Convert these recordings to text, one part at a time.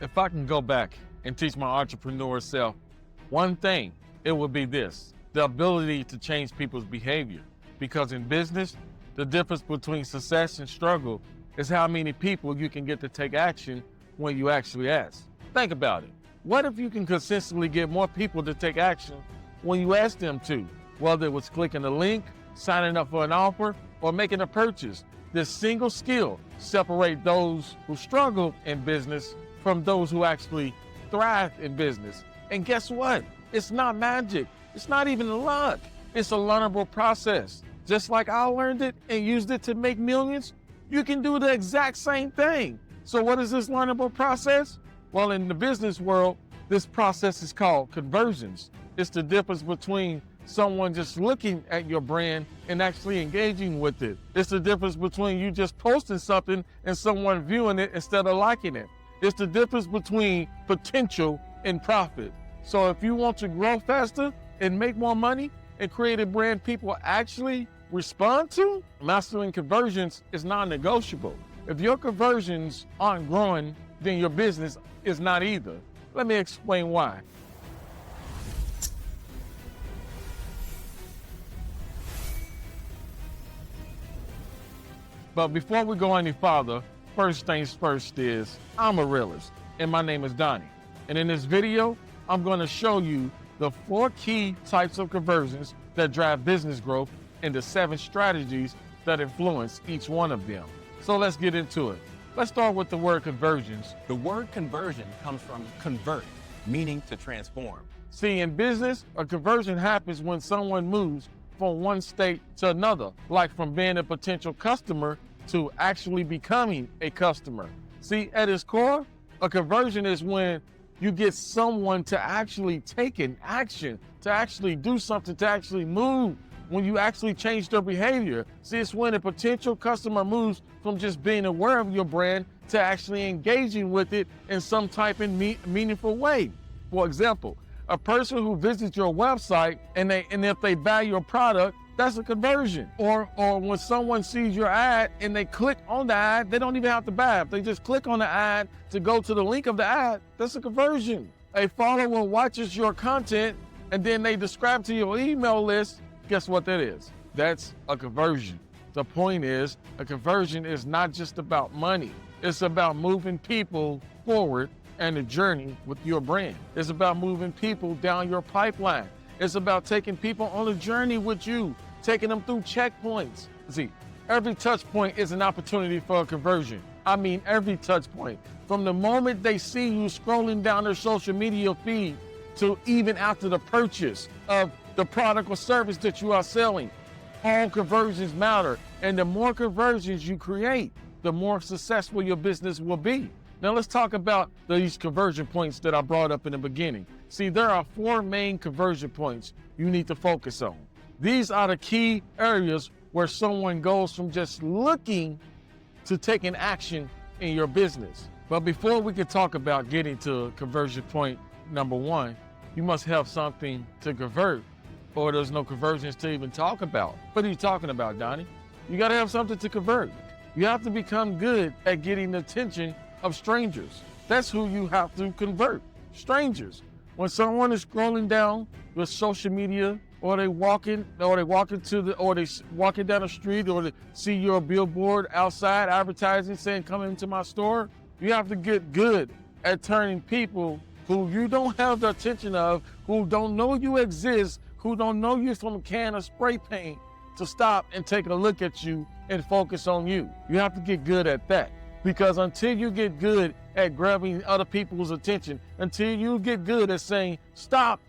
If I can go back and teach my entrepreneur self one thing, it would be this: the ability to change people's behavior. Because in business, the difference between success and struggle is how many people you can get to take action when you actually ask. Think about it. What if you can consistently get more people to take action when you ask them to? Whether it was clicking a link, signing up for an offer, or making a purchase, this single skill separates those who struggle in business from those who actually thrive in business. And guess what? It's not magic. It's not even luck. It's a learnable process. Just like I learned it and used it to make millions, you can do the exact same thing. So what is this learnable process? Well, in the business world, this process is called conversions. It's the difference between someone just looking at your brand and actually engaging with it. It's the difference between you just posting something and someone viewing it instead of liking it. It's the difference between potential and profit. So if you want to grow faster and make more money and create a brand people actually respond to, mastering conversions is non-negotiable. If your conversions aren't growing, then your business is not either. Let me explain why. But before we go any farther, first things first is, I'm a realist, and my name is Donnie. And in this video, I'm going to show you the 4 key types of conversions that drive business growth and the 7 strategies that influence each one of them. So let's get into it. Let's start with the word conversions. The word conversion comes from convert, meaning to transform. See, in business, a conversion happens when someone moves from one state to another, like from being a potential customer to actually becoming a customer. See, at its core, a conversion is when you get someone to actually take an action, to actually do something, to actually move, when you actually change their behavior. See, it's when a potential customer moves from just being aware of your brand to actually engaging with it in some type of meaningful way. For example, a person who visits your website and if they buy your product, that's a conversion. Or when someone sees your ad and they click on the ad, they don't even have to buy it. They just click on the ad to go to the link of the ad, that's a conversion. A follower watches your content and then they subscribe to your email list. Guess what that is? That's a conversion. The point is, a conversion is not just about money. It's about moving people forward and a journey with your brand. It's about moving people down your pipeline. It's about taking people on a journey with you, taking them through checkpoints. See, every touch point is an opportunity for a conversion. I mean, every touch point. From the moment they see you scrolling down their social media feed to even after the purchase of the product or service that you are selling, all conversions matter. And the more conversions you create, the more successful your business will be. Now let's talk about these conversion points that I brought up in the beginning. See, there are 4 main conversion points you need to focus on. These are the key areas where someone goes from just looking to taking action in your business. But before we can talk about getting to conversion point number 1, you must have something to convert, or there's no conversions to even talk about. What are you talking about, Donnie? You gotta have something to convert. You have to become good at getting the attention of strangers. That's who you have to convert, strangers. When someone is scrolling down your social media, or they walking down the street, or they see your billboard outside advertising saying, come into my store, you have to get good at turning people who you don't have the attention of, who don't know you exist, who don't know you from a can of spray paint, to stop and take a look at you and focus on you. You have to get good at that. Because until you get good at grabbing other people's attention, until you get good at saying, stop,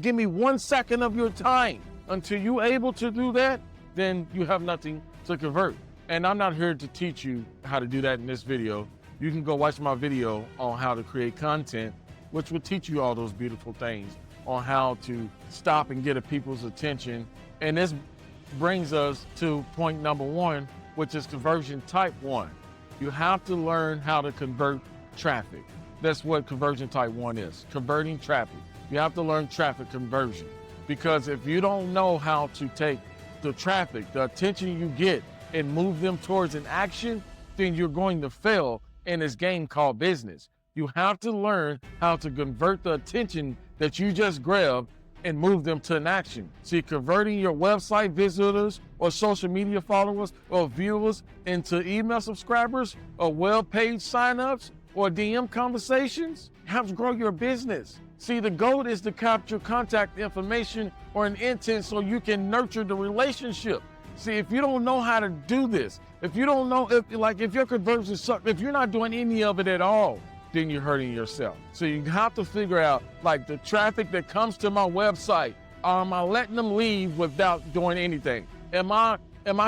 give me 1 second of your time, until you're able to do that, then you have nothing to convert. And I'm not here to teach you how to do that in this video. You can go watch my video on how to create content, which will teach you all those beautiful things on how to stop and get people's attention. And this brings us to point number 1, which is conversion type 1. You have to learn how to convert traffic. That's what conversion type 1 is, converting traffic. You have to learn traffic conversion, because if you don't know how to take the traffic, the attention you get, and move them towards an action, then you're going to fail in this game called business. You have to learn how to convert the attention that you just grabbed and move them to an action. See, converting your website visitors or social media followers or viewers into email subscribers or web page signups or DM conversations helps grow your business. See, the goal is to capture contact information or an intent so you can nurture the relationship. See, if you don't know how to do this, if you don't know, if your conversions suck, if you're not doing any of it at all, then you're hurting yourself. So you have to figure out, like, the traffic that comes to my website, am I letting them leave without doing anything? Am I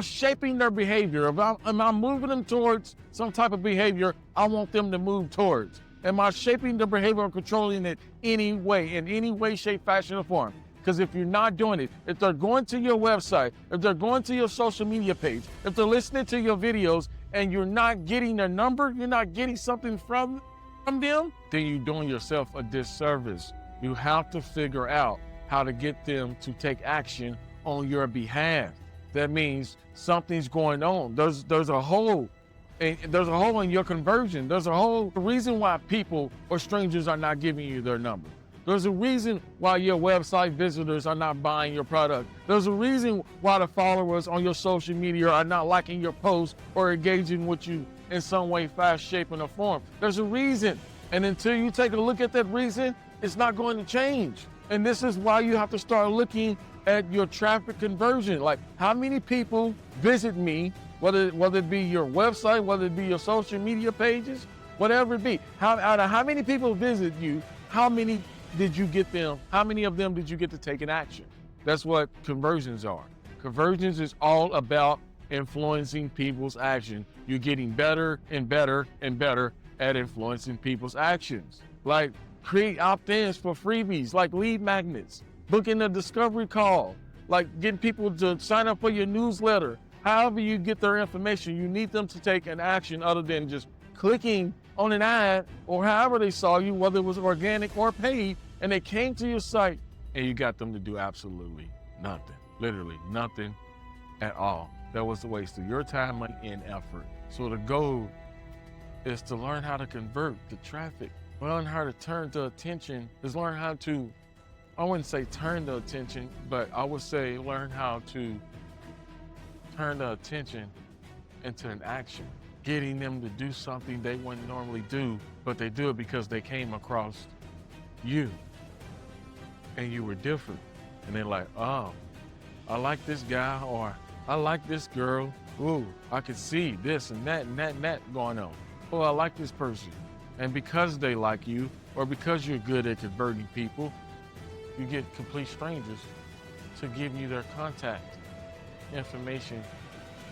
shaping their behavior? Am I moving them towards some type of behavior I want them to move towards? Am I shaping their behavior or controlling it in any way, shape, fashion, or form? Because if you're not doing it, if they're going to your website, if they're going to your social media page, if they're listening to your videos and you're not getting their number, you're not getting something from them, then you're doing yourself a disservice. You have to figure out how to get them to take action on your behalf. That means something's going on. There's a hole. There's a hole in your conversion. There's a whole reason why people or strangers are not giving you their number. There's a reason why your website visitors are not buying your product. There's a reason why the followers on your social media are not liking your posts or engaging with you in some way, fast, shape, or form. There's a reason. And until you take a look at that reason, it's not going to change. And this is why you have to start looking at your traffic conversion. Like, how many people visit me, whether it be your website, whether it be your social media pages, whatever it be. Out of how many people visit you, how many did you get them? How many of them did you get to take an action? That's what conversions are. Conversions is all about influencing people's action. You're getting better and better and better at influencing people's actions. Like, create opt-ins for freebies, like lead magnets, booking a discovery call, like getting people to sign up for your newsletter. However you get their information, you need them to take an action other than just clicking on an ad or however they saw you, whether it was organic or paid, and they came to your site and you got them to do absolutely nothing, literally nothing at all. That was a waste of your time, money, and effort. So the goal is to learn how to convert the traffic, learn how to turn the attention, learn how to, I wouldn't say turn the attention, but I would say learn how to turn the attention into an action, getting them to do something they wouldn't normally do, but they do it because they came across you and you were different. And they're like, oh, I like this guy, or I like this girl. Ooh, I could see this and that and that and that going on. Oh, I like this person. And because they like you, or because you're good at converting people, you get complete strangers to give you their contact information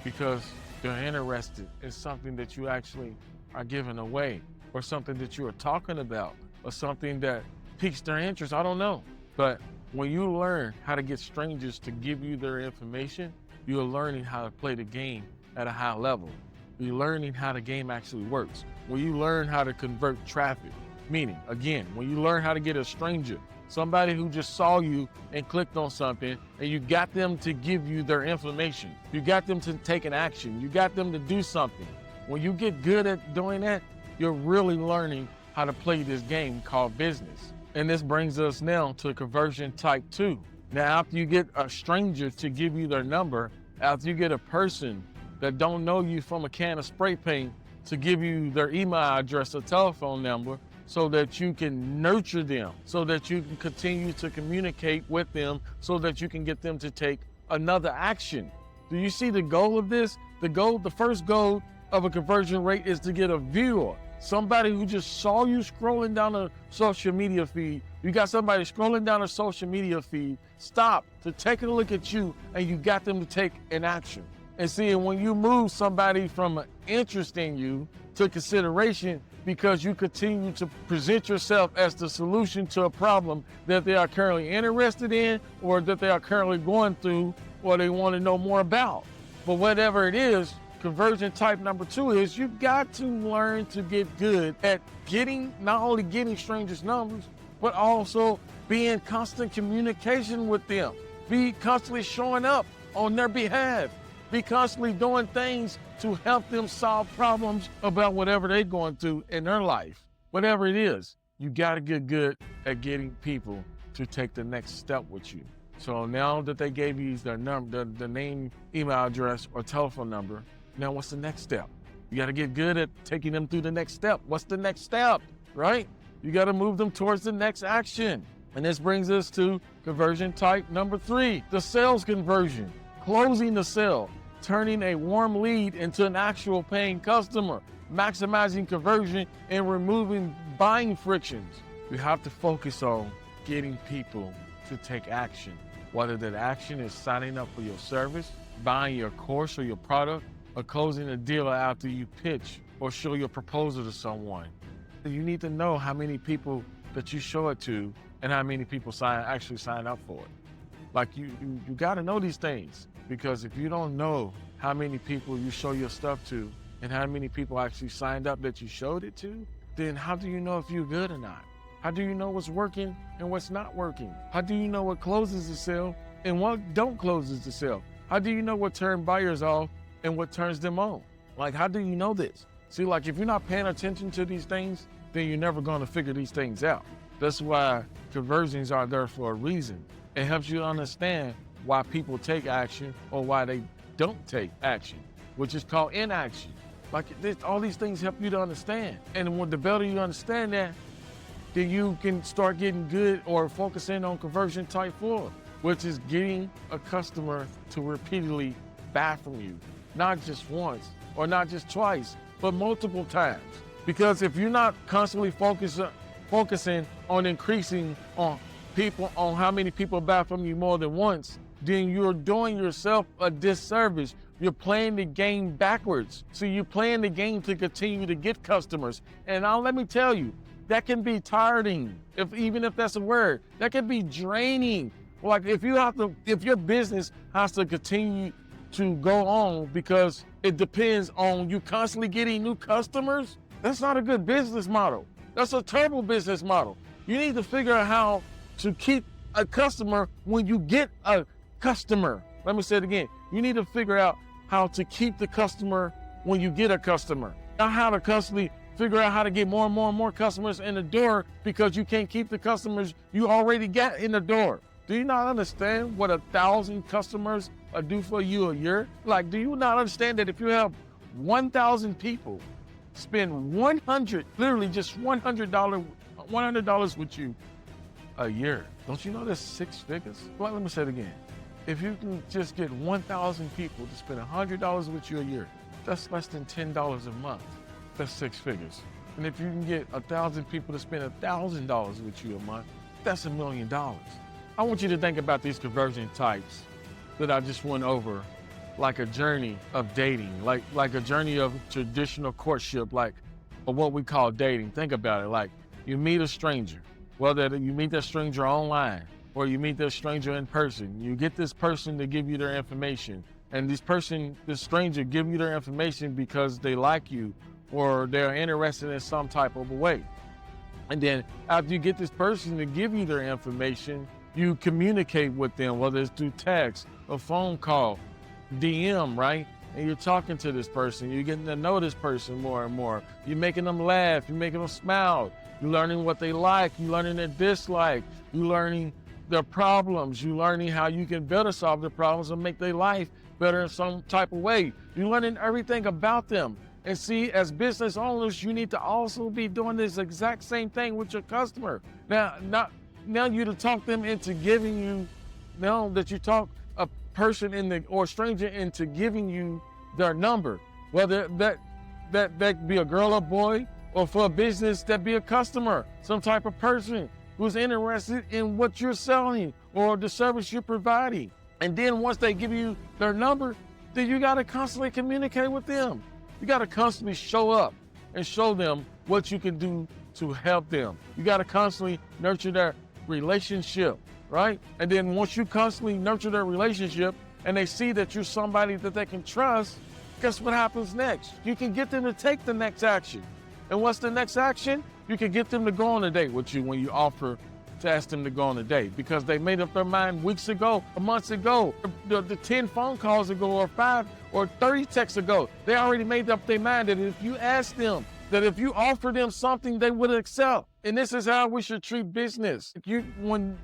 because they're interested in something that you actually are giving away, or something that you are talking about, or something that piques their interest. I don't know. But when you learn how to get strangers to give you their information, you're learning how to play the game at a high level. You're learning how the game actually works. When you learn how to convert traffic, meaning, again, when you learn how to get a stranger, somebody who just saw you and clicked on something, and you got them to give you their information. You got them to take an action. You got them to do something. When you get good at doing that, you're really learning how to play this game called business. And this brings us now to conversion type 2. Now, after you get a stranger to give you their number, after you get a person that don't know you from a can of spray paint to give you their email address or telephone number, so that you can nurture them, so that you can continue to communicate with them, so that you can get them to take another action. Do you see the goal of this? The first goal of a conversion rate is to get a viewer, somebody who just saw you scrolling down a social media feed. You got somebody scrolling down a social media feed, stop to take a look at you, and you got them to take an action. And see, when you move somebody from an interest in you to consideration, because you continue to present yourself as the solution to a problem that they are currently interested in, or that they are currently going through, or they want to know more about. But whatever it is, conversion type number 2 is you got to learn to get good at not only getting strangers' numbers, but also be in constant communication with them. Be constantly showing up on their behalf. Be constantly doing things to help them solve problems about whatever they're going through in their life. whatever it is, you got to get good at getting people to take the next step with you. So now that they gave you their number, the name, email address, or telephone number, now what's the next step? You got to get good at taking them through the next step. What's the next step, right? You got to move them towards the next action. And this brings us to conversion type number 3, the sales conversion. Closing the sale, turning a warm lead into an actual paying customer, maximizing conversion and removing buying frictions. You have to focus on getting people to take action. Whether that action is signing up for your service, buying your course or your product, or closing a deal after you pitch or show your proposal to someone. You need to know how many people that you show it to and how many people actually sign up for it. Like you got to know these things, because if you don't know how many people you show your stuff to and how many people actually signed up that you showed it to, then how do you know if you're good or not? How do you know what's working and what's not working? How do you know what closes the sale and what don't closes the sale? How do you know what turns buyers off and what turns them on? Like, how do you know this? See, like, if you're not paying attention to these things, then you're never going to figure these things out. That's why conversions are there for a reason. It helps you understand why people take action or why they don't take action, which is called inaction. Like, all these things help you to understand. And the better you understand that, then you can start getting good or focusing on conversion type 4, which is getting a customer to repeatedly buy from you, not just once or not just twice, but multiple times. Because if you're not constantly focusing on increasing on how many people buy from you more than once, then you're doing yourself a disservice. You're playing the game backwards. So you're playing the game to continue to get customers. And now let me tell you, that can be tiring, even if that's a word. That can be draining. Like if your business has to continue to go on because it depends on you constantly getting new customers, that's not a good business model. That's a terrible business model. You need to figure out how to keep a customer when you get a customer. Let me say it again. You need to figure out how to keep the customer when you get a customer. Not how to constantly figure out how to get more and more and more customers in the door because you can't keep the customers you already got in the door. Do you not understand what 1,000 customers do for you a year? Like, do you not understand that if you have 1,000 people spend literally just $100 with you a year, don't you know that's 6 figures? Well, let me say it again. If you can just get 1,000 people to spend $100 with you a year, that's less than $10 a month. That's 6 figures. And if you can get 1,000 people to spend $1,000 with you a month, that's $1 million. I want you to think about these conversion types that I just went over like a journey of dating, like a journey of traditional courtship, like what we call dating. Think about it, like you meet a stranger, whether you meet that stranger online or you meet that stranger in person. You get this person to give you their information, and this stranger give you their information because they like you or they're interested in some type of a way. And then after you get this person to give you their information, you communicate with them, whether it's through text, a phone call, DM, right? And you're talking to this person, you're getting to know this person more and more. You're making them laugh, you're making them smile. You're learning what they like, you're learning their dislike, you're learning their problems, you're learning how you can better solve their problems and make their life better in some type of way. You're learning everything about them. And see, as business owners, you need to also be doing this exact same thing with your customer. Now you to talk them into giving you, now that you talk a person or stranger into giving you their number, whether that be a girl or boy, or for a business that be a customer, some type of person who's interested in what you're selling or the service you're providing. And then once they give you their number, then you got to constantly communicate with them. You got to constantly show up and show them what you can do to help them. You got to constantly nurture their relationship, right? And then once you constantly nurture their relationship and they see that you're somebody that they can trust, guess what happens next? You can get them to take the next action. And what's the next action? You can get them to go on a date with you when you offer to ask them to go on a date, because they made up their mind weeks ago, months ago, the 10 phone calls ago, or 5 or 30 texts ago. They already made up their mind that if you ask them that if you offer them something, they would accept. And this is how we should treat business.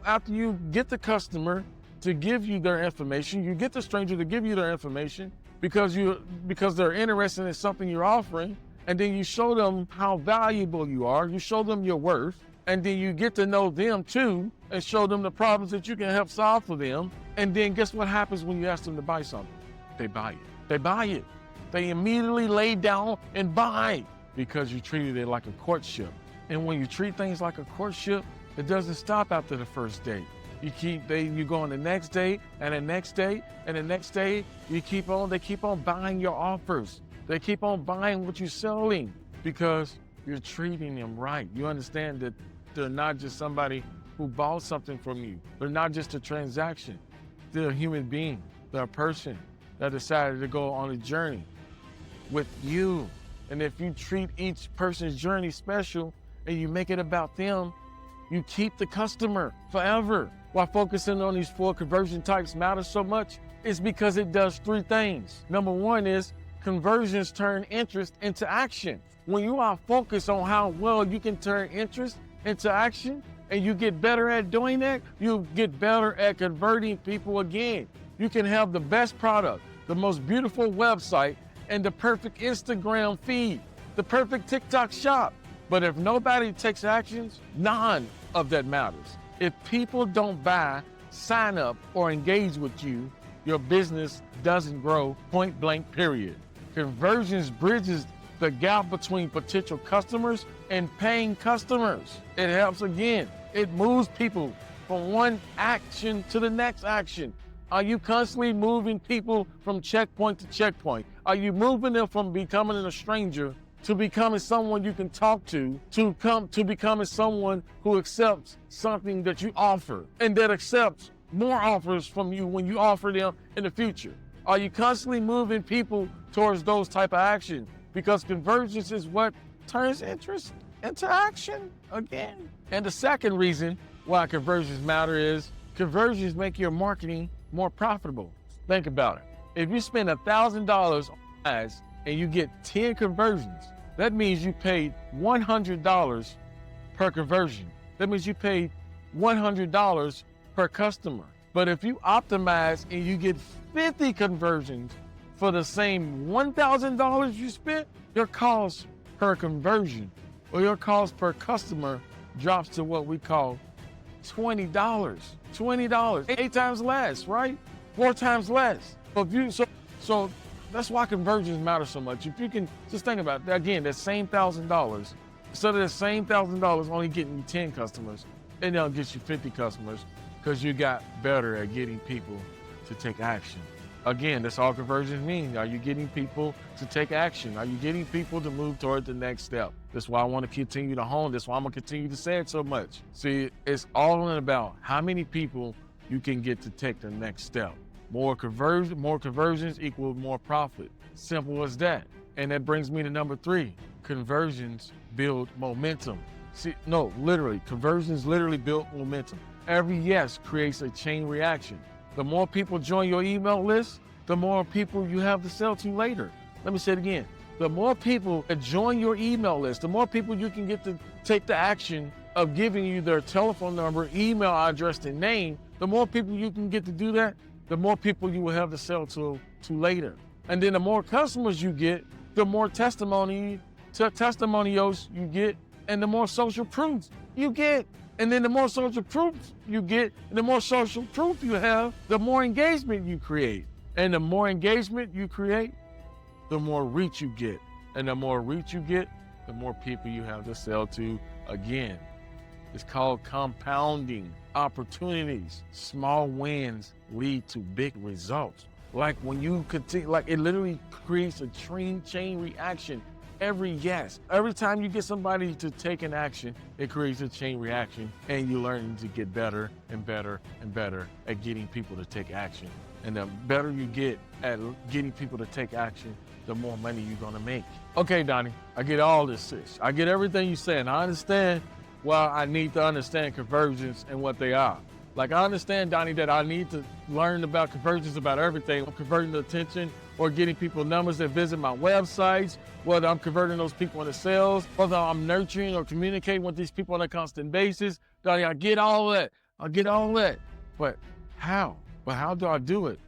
After you get the customer to give you their information, you get the stranger to give you their information because they're interested in something you're offering, and then you show them how valuable you are, you show them your worth, and then you get to know them too and show them the problems that you can help solve for them. And then guess what happens when you ask them to buy something? They buy it. They buy it. They immediately lay down and buy because you treated it like a courtship. And when you treat things like a courtship, it doesn't stop after the first date. You go on the next date and the next date and the next date. They keep on buying your offers. They keep on buying what you're selling because you're treating them right. You understand that they're not just somebody who bought something from you. They're not just a transaction. They're a human being. They're a person that decided to go on a journey with you. And if you treat each person's journey special and you make it about them, you keep the customer forever. Why focusing on these 4 conversion types matters so much is because it does 3 things. Number 1 is conversions turn interest into action. When you are focused on how well you can turn interest into action and you get better at doing that, you get better at converting people again. You can have the best product, the most beautiful website, and the perfect Instagram feed, the perfect TikTok shop. But if nobody takes actions, none of that matters. If people don't buy, sign up, or engage with you, your business doesn't grow, point blank, period. Conversions bridges the gap between potential customers and paying customers. It helps again. It moves people from one action to the next action. Are you constantly moving people from checkpoint to checkpoint? Are you moving them from becoming a stranger to becoming someone you can talk to becoming someone who accepts something that you offer and that accepts more offers from you when you offer them in the future? Are you constantly moving people towards those type of actions? Because convergence is what turns interest into action again. And the second reason why conversions matter is conversions make your marketing more profitable. Think about it. If you spend $1,000 on ads and you get 10 conversions, that means you paid $100 per conversion. That means you paid $100 per customer. But if you optimize and you get 50 conversions for the same $1,000 you spent, your cost per conversion or your cost per customer drops to what we call $20. $20, 8 times less, right? 4 times less. So that's why conversions matter so much. If you can just think about that again, that same $1,000, instead of that same $1,000 only getting you 10 customers, it now gets you 50 customers because you got better at getting people to take action. Again, that's all conversions mean. Are you getting people to take action? Are you getting people to move toward the next step? That's why I want to continue to hone. That's why I'm going to continue to say it so much. See, it's all about how many people you can get to take the next step. More conversions equal more profit. Simple as that. And that brings me to number 3. Conversions build momentum. Conversions literally build momentum. Every yes creates a chain reaction. The more people join your email list, the more people you have to sell to later. Let me say it again. The more people that join your email list, the more people you can get to take the action of giving you their telephone number, email address, and name, the more people you can get to do that, the more people you will have to sell to later. And then the more customers you get, the more testimonials you get, and the more social proof you get. And then the more social proof you get, and the more social proof you have, the more engagement you create. And the more engagement you create, the more reach you get. And the more reach you get, the more people you have to sell to again. It's called compounding opportunities. Small wins lead to big results. Like when you continue, like it literally creates a chain reaction. Every time you get somebody to take an action, it creates a chain reaction, and you learn to get better and better and better at getting people to take action. And the better you get at getting people to take action, the more money you're gonna make. Okay, Donnie, I get all this, sis. I get everything you're saying. I understand why I need to understand conversions and what they are. Like I understand, Donnie, that I need to learn about conversions, about everything. Converting the attention or getting people numbers that visit my websites, whether I'm converting those people into sales, whether I'm nurturing or communicating with these people on a constant basis. I get all that. I get all that. But how? But how do I do it?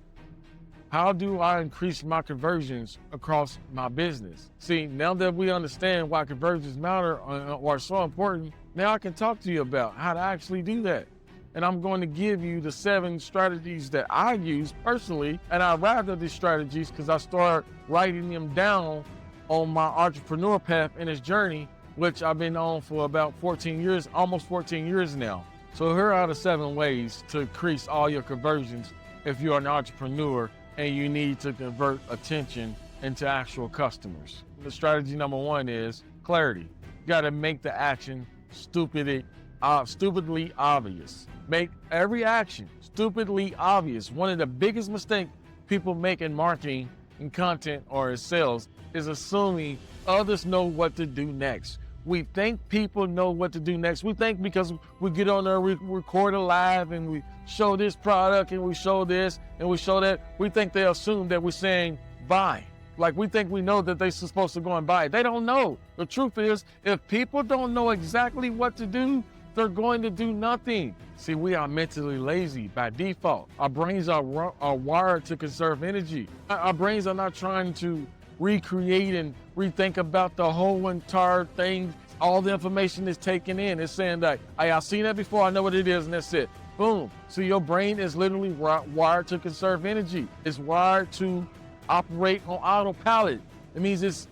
How do I increase my conversions across my business? See, now that we understand why conversions matter or are so important, now I can talk to you about how to actually do that. And I'm going to give you the 7 strategies that I use personally. And I arrived at these strategies because I started writing them down on my entrepreneur path in this journey, which I've been on for about 14 years, almost 14 years now. So here are the 7 ways to increase all your conversions if you're an entrepreneur and you need to convert attention into actual customers. The strategy number 1 is clarity. You gotta make the action stupidly obvious. Make every action stupidly obvious. One of the biggest mistakes people make in marketing and content or in sales is assuming others know what to do next. We think people know what to do next. We think because we get on there, we record a live and we show this product and we show this and we show that, we think they assume that we're saying buy. Like we think we know that they're supposed to go and buy it. They don't know. The truth is, if people don't know exactly what to do, they're going to do nothing. See, we are mentally lazy by default. Our brains are wired to conserve energy. Our brains are not trying to recreate and rethink about the whole entire thing. All the information is taken in. It's saying that, hey, I've seen that before, I know what it is, and that's it. Boom. So your brain is literally wired to conserve energy. It's wired to operate on autopilot. It means it's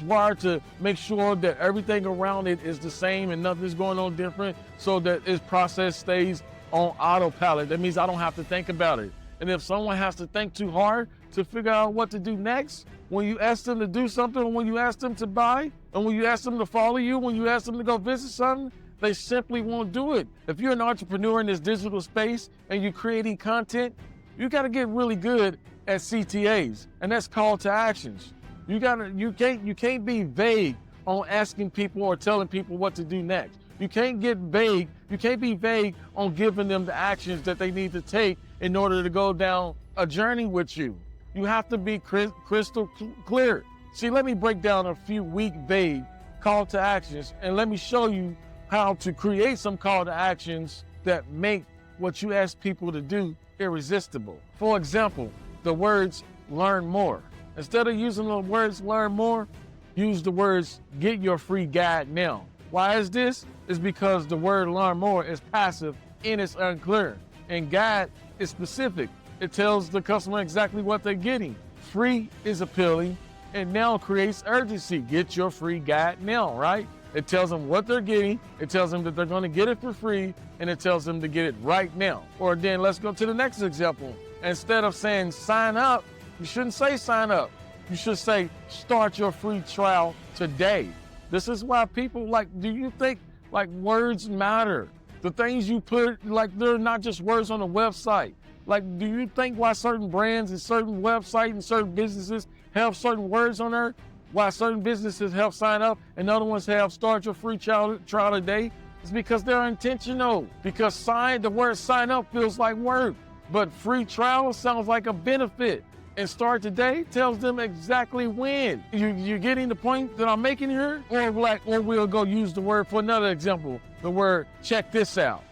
wired to make sure that everything around it is the same and nothing's going on different, so that its process stays on autopilot. That means I don't have to think about it. And if someone has to think too hard to figure out what to do next, when you ask them to do something, or when you ask them to buy, and when you ask them to follow you, when you ask them to go visit something, they simply won't do it. If you're an entrepreneur in this digital space and you're creating content, you got to get really good at CTAs, and that's call to actions. You can't be vague on asking people or telling people what to do next. You can't get vague. You can't be vague on giving them the actions that they need to take in order to go down a journey with you. You have to be crystal clear. See, let me break down a few weak, vague call to actions, and let me show you how to create some call to actions that make what you ask people to do irresistible. For example, the words learn more. Instead of using the words learn more, use the words get your free guide now. Why is this? It's because the word learn more is passive and it's unclear. And guide is specific. It tells the customer exactly what they're getting. Free is appealing, and now creates urgency. Get your free guide now, right? It tells them what they're getting. It tells them that they're going to get it for free, and it tells them to get it right now. Or then let's go to the next example. Instead of saying sign up, you shouldn't say sign up. You should say start your free trial today. This is why people do you think words matter? The things you put, they're not just words on a website. Do you think why certain brands and certain websites and certain businesses have certain words on there? Why certain businesses have sign up and other ones have start your free trial today? It's because they're intentional. Because the word sign up feels like work, but free trial sounds like a benefit. And start today tells them exactly when. You're getting the point that I'm making here? Or we'll go use the word for another example, the word check this out.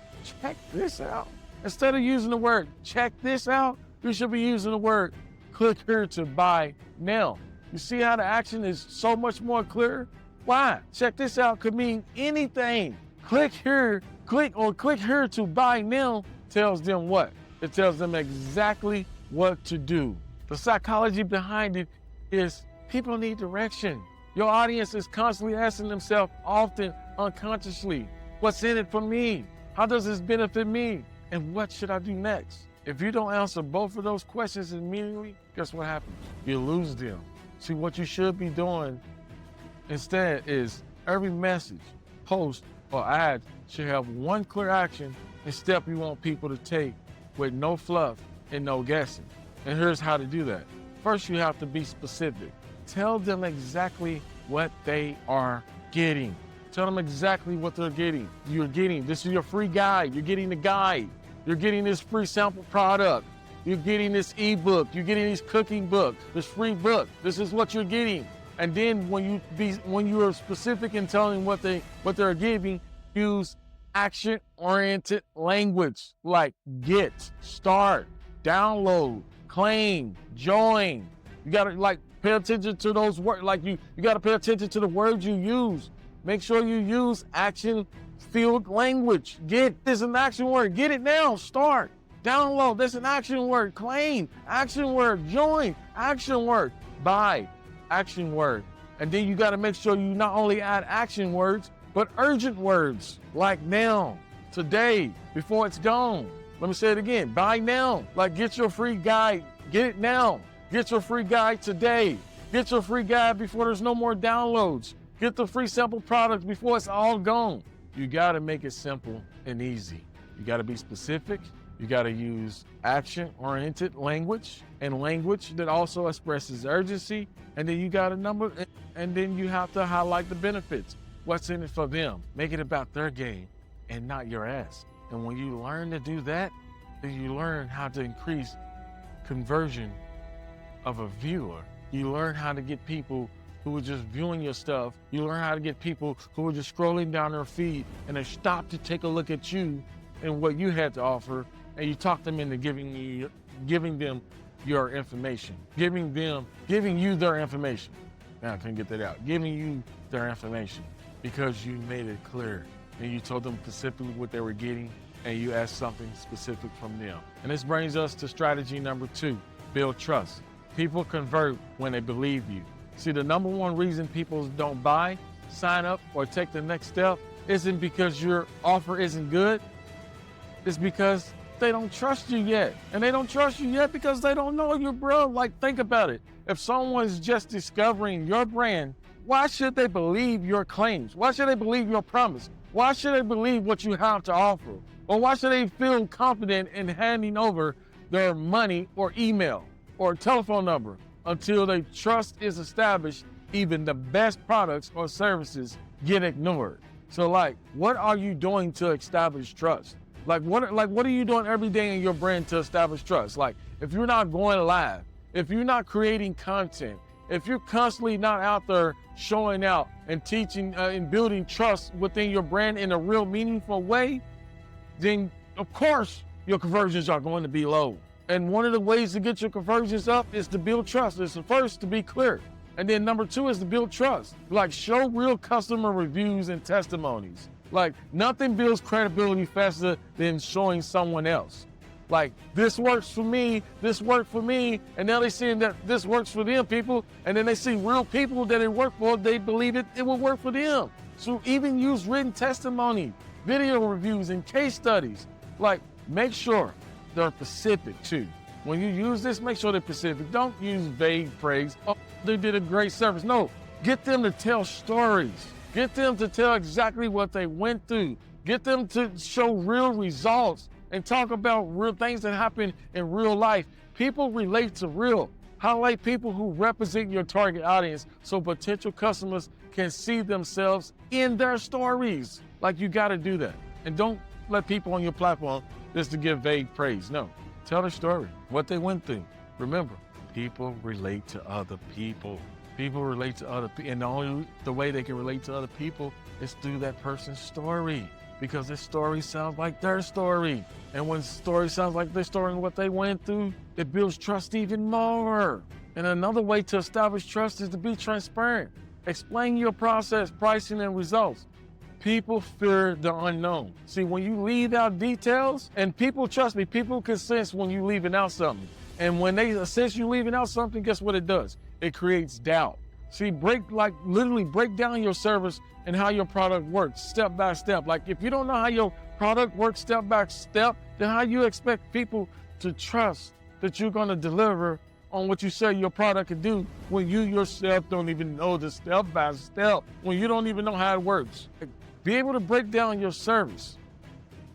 Check this out. Instead of using the word check this out, you should be using the word click here to buy now. You see how the action is so much more clear? Why? Check this out could mean anything. Click here to buy now tells them what? It tells them exactly what to do. The psychology behind it is people need direction. Your audience is constantly asking themselves, often unconsciously, what's in it for me? How does this benefit me? And what should I do next? If you don't answer both of those questions immediately, guess what happens? You lose them. See, what you should be doing instead is every message, post, or ad should have one clear action and step you want people to take with no fluff and no guessing. And here's how to do that. First, you have to be specific. Tell them exactly what they are getting. Tell them exactly what they're getting. This is your free guide. You're getting the guide. You're getting this free sample product. You're getting this ebook. You're getting these cooking books, this free book. This is what you're getting. And then when you are specific in telling what they're giving, use action-oriented language like get, start, download, claim, join. You gotta pay attention to those words. You gotta pay attention to the words you use. Make sure you use action-filled language. Get is an action word. Get it now. Start. Download. That's an action word. Claim. Action word. Join. Action word. Buy. Action word. And then you got to make sure you not only add action words, but urgent words like now, today, before it's gone. Let me say it again. Buy now. Like get your free guide. Get it now. Get your free guide today. Get your free guide before there's no more downloads. Get the free sample products before it's all gone. You got to make it simple and easy. You got to be specific. You got to use action-oriented language and language that also expresses urgency. And then you got a number, and then you have to highlight the benefits. What's in it for them? Make it about their game and not your ass. And when you learn to do that, then you learn how to increase conversion of a viewer. You learn how to get people who are just viewing your stuff. You learn how to get people who are just scrolling down their feed and they stop to take a look at you and what you had to offer, and you talk them into giving them your information, giving you their information. Now I couldn't get that out. Giving you their information because you made it clear and you told them specifically what they were getting and you asked something specific from them. And this brings us to strategy number 2, build trust. People convert when they believe you. See, the number one reason people don't buy, sign up, or take the next step isn't because your offer isn't good. It's because they don't trust you yet. And they don't trust you yet because they don't know you, bro. Like, think about it. If someone's just discovering your brand, why should they believe your claims? Why should they believe your promise? Why should they believe what you have to offer? Or why should they feel confident in handing over their money or email or telephone number until their trust is established? Even the best products or services get ignored. So what are you doing to establish trust? What are you doing every day in your brand to establish trust? If you're not going live, if you're not creating content, if you're constantly not out there showing out and teaching and building trust within your brand in a real meaningful way, then of course your conversions are going to be low. And one of the ways to get your conversions up is to build trust. It's the first to be clear. And then number 2 is to build trust. Show real customer reviews and testimonies. Nothing builds credibility faster than showing someone else. This works for me, this worked for me, and now they're seeing that this works for them, people, and then they see real people that it worked for, they believe it will work for them. So even use written testimony, video reviews, and case studies. Make sure they're specific too. When you use this, make sure they're specific. Don't use vague praise. Oh, they did a great service. No, get them to tell stories. Get them to tell exactly what they went through. Get them to show real results and talk about real things that happen in real life. People relate to real. Highlight people who represent your target audience so potential customers can see themselves in their stories. You got to do that. And don't let people on your platform just to give vague praise. No, tell their story, what they went through. Remember, people relate to other people. People relate to other people, and the way they can relate to other people is through that person's story, because their story sounds like their story. And when story sounds like their story and what they went through, it builds trust even more. And another way to establish trust is to be transparent. Explain your process, pricing, and results. People fear the unknown. See, when you leave out details, and people, trust me, people can sense when you're leaving out something. And when they sense you leaving out something, guess what it does? It creates doubt. See, literally break down your service and how your product works step by step. If you don't know how your product works step by step, then how you expect people to trust that you're going to deliver on what you say your product can do when you yourself don't even know the step by step, when you don't even know how it works? Be able to break down your service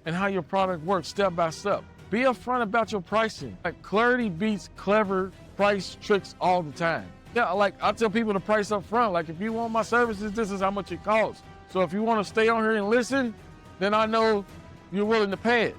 and how your product works step by step. Be upfront about your pricing. Clarity beats clever price tricks all the time. Yeah, I tell people to price up front. If you want my services, this is how much it costs. So if you want to stay on here and listen, then I know you're willing to pay it.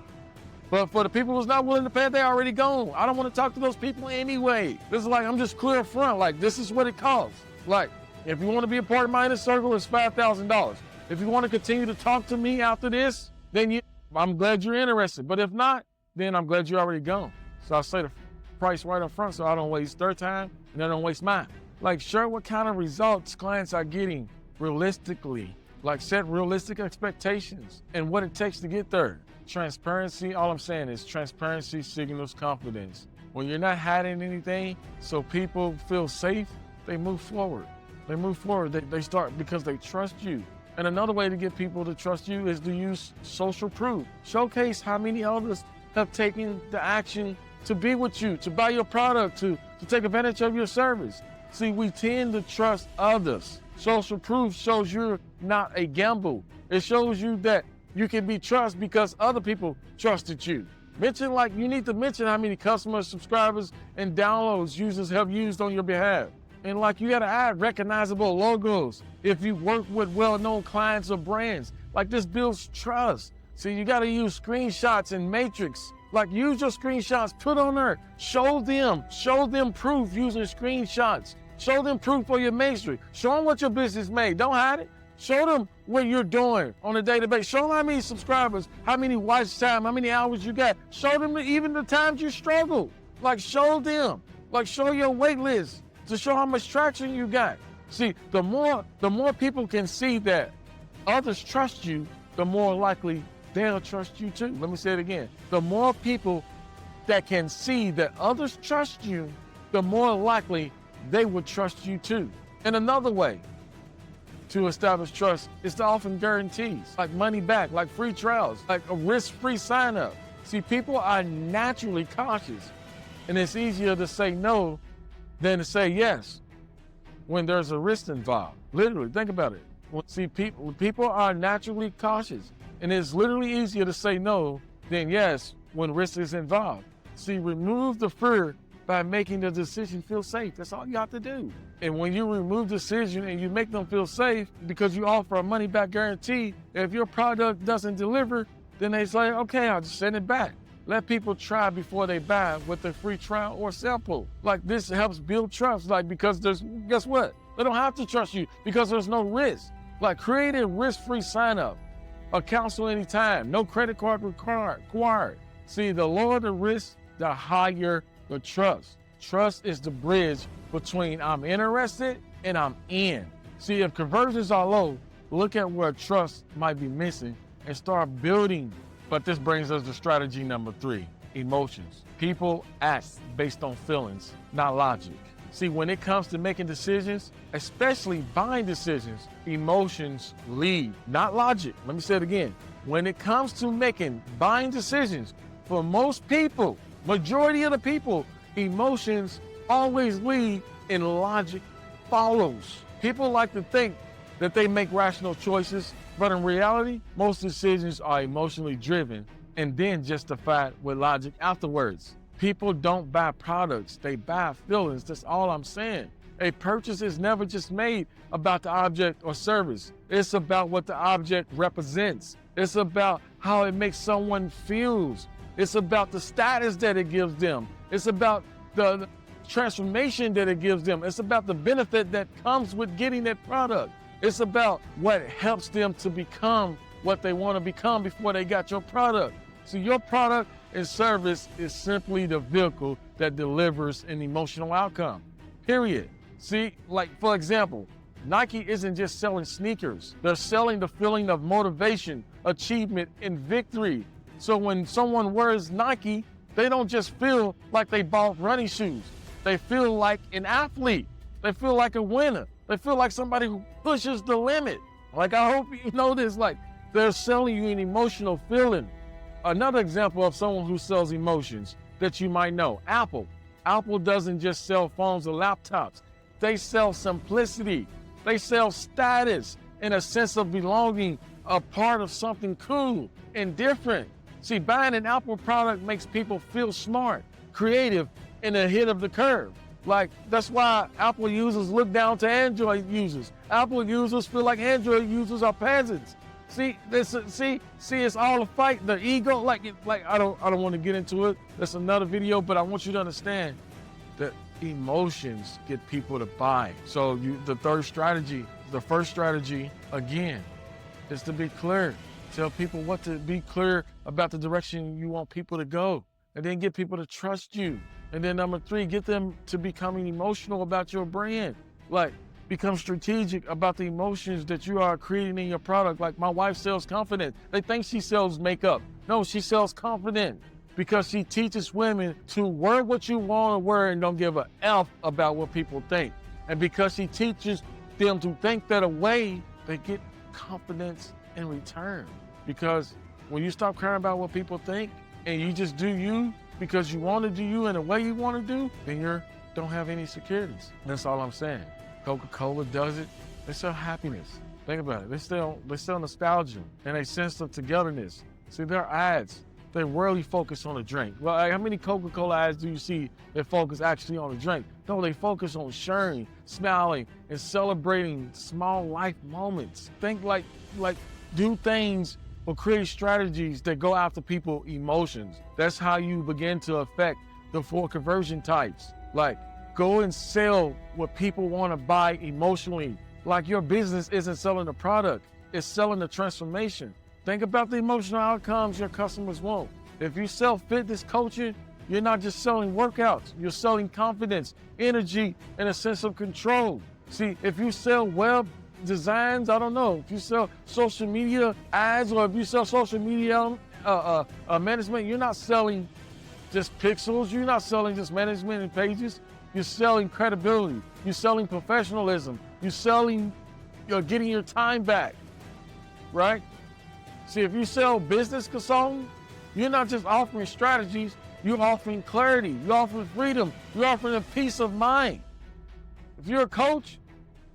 But for the people who's not willing to pay, they already gone. I don't want to talk to those people anyway. This is like, I'm just clear front. Like, this is what it costs. Like, if you want to be a part of my inner circle, it's $5,000. If you want to continue to talk to me after this, then I'm glad you're interested. But if not, then I'm glad you're already gone. So I say the price right up front so I don't waste their time and I don't waste mine. Like, share what kind of results clients are getting realistically. Like, set realistic expectations and what it takes to get there. Transparency, all I'm saying is transparency signals confidence. When you're not hiding anything so people feel safe, they move forward. They move forward. They start because they trust you. And another way to get people to trust you is to use social proof. Showcase how many others have taken the action to be with you, to buy your product, to take advantage of your service. See, we tend to trust others. Social proof shows you're not a gamble. It shows you that you can be trusted because other people trusted you. You need to mention how many customers, subscribers, and downloads users have used on your behalf. And you gotta add recognizable logos if you work with well-known clients or brands. This builds trust. See, you gotta use screenshots and matrix. Use your screenshots, put on there, show them proof using screenshots. Show them proof for your matrix. Show them what your business made. Don't hide it. Show them what you're doing on a database. Show them how many subscribers, how many watch time, how many hours you got. Show them even the times you struggle. Show them. Show your wait list to show how much traction you got. See, the more people can see that others trust you, the more likely they'll trust you too. Let me say it again. The more people that can see that others trust you, the more likely they will trust you too. And another way to establish trust is to offer guarantees, like money back, like free trials, like a risk-free sign-up. See, people are naturally cautious, and it's easier to say no than to say yes when there's a risk involved. Literally, think about it. See, people are naturally cautious, and it's literally easier to say no than yes when risk is involved. See, remove the fear by making the decision feel safe. That's all you have to do. And when you remove the decision and you make them feel safe because you offer a money-back guarantee, if your product doesn't deliver, then they say, okay, I'll just send it back. Let people try before they buy with a free trial or sample. This helps build trust, because guess what? They don't have to trust you because there's no risk. Create a risk-free sign-up, a cancel anytime, no credit card required. See, the lower the risk, the higher the trust. Trust is the bridge between I'm interested and I'm in. See, if conversions are low, look at where trust might be missing and start building. But this brings us to strategy number 3, emotions. People act based on feelings, not logic. See, when it comes to making decisions, especially buying decisions, emotions lead, not logic. Let me say it again. When it comes to making buying decisions, for most people, majority of the people, emotions always lead and logic follows. People like to think that they make rational choices, but in reality, most decisions are emotionally driven and then justified with logic afterwards. People don't buy products, they buy feelings. That's all I'm saying. A purchase is never just made about the object or service. It's about what the object represents. It's about how it makes someone feel. It's about the status that it gives them. It's about the transformation that it gives them. It's about the benefit that comes with getting that product. It's about what helps them to become what they want to become before they got your product. So your product and service is simply the vehicle that delivers an emotional outcome, period. See, for example, Nike isn't just selling sneakers. They're selling the feeling of motivation, achievement, and victory. So when someone wears Nike, they don't just feel like they bought running shoes. They feel like an athlete. They feel like a winner. They feel like somebody who pushes the limit. I hope you know this, they're selling you an emotional feeling. Another example of someone who sells emotions that you might know, Apple. Apple doesn't just sell phones or laptops. They sell simplicity. They sell status and a sense of belonging, a part of something cool and different. See, buying an Apple product makes people feel smart, creative, and ahead of the curve. That's why Apple users look down to Android users. Apple users feel like Android users are peasants. See, it's all a fight. The ego, like I don't want to get into it. That's another video, but I want you to understand that emotions get people to buy. So the first strategy again is to be clear. Tell people what to be clear about the direction you want people to go, and then get people to trust you. And then number 3, get them to becoming emotional about your brand. Like, become strategic about the emotions that you are creating in your product. Like, my wife sells confidence. They think she sells makeup. No, she sells confidence because she teaches women to wear what you want to wear and don't give a F about what people think. And because she teaches them to think that way, they get confidence in return. Because when you stop caring about what people think and you just do you because you want to do you in the way you want to do, then you don't have any securities. That's all I'm saying. Coca-Cola does it. They sell happiness. Think about it. They sell nostalgia and a sense of togetherness. See, their ads, they rarely focus on a drink. Well, like, how many Coca-Cola ads do you see that focus actually on a drink? No, they focus on sharing, smiling, and celebrating small life moments. Think like do things or create strategies that go after people's emotions. That's how you begin to affect the 4 conversion types. Like, go and sell what people want to buy emotionally. Like, your business isn't selling the product, it's selling the transformation. Think about the emotional outcomes your customers want. If you sell fitness coaching, you're not just selling workouts, you're selling confidence, energy, and a sense of control. See, if you sell web designs, I don't know, if you sell social media ads or if you sell social media management, you're not selling just pixels, you're not selling just management and pages. You're selling credibility. You're selling professionalism. You're getting your time back, right? See, if you sell business consulting, you're not just offering strategies, you're offering clarity, you're offering freedom, you're offering a peace of mind. If you're a coach,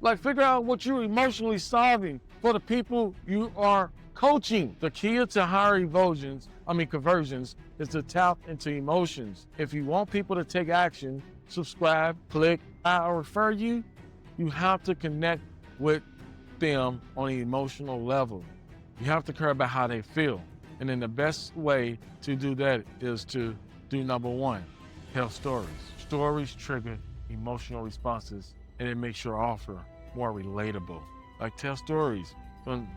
like, figure out what you're emotionally solving for the people you are coaching. The key to higher conversions is to tap into emotions. If you want people to take action, subscribe, click, or refer you, you have to connect with them on an emotional level. You have to care about how they feel. And then the best way to do that is to do number 1, tell stories. Stories trigger emotional responses and it makes your offer more relatable. Like, tell stories.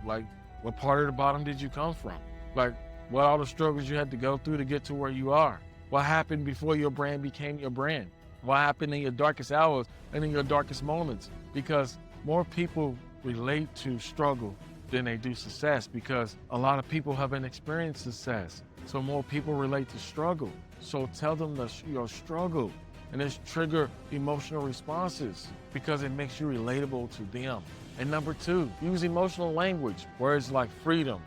Like, what part of the bottom did you come from? Like, what all the struggles you had to go through to get to where you are? What happened before your brand became your brand? What happened in your darkest hours and in your darkest moments? Because more people relate to struggle than they do success, because a lot of people haven't experienced success. So more people relate to struggle. So tell them your struggle, and this trigger emotional responses because it makes you relatable to them. And number 2, use emotional language, words like freedom,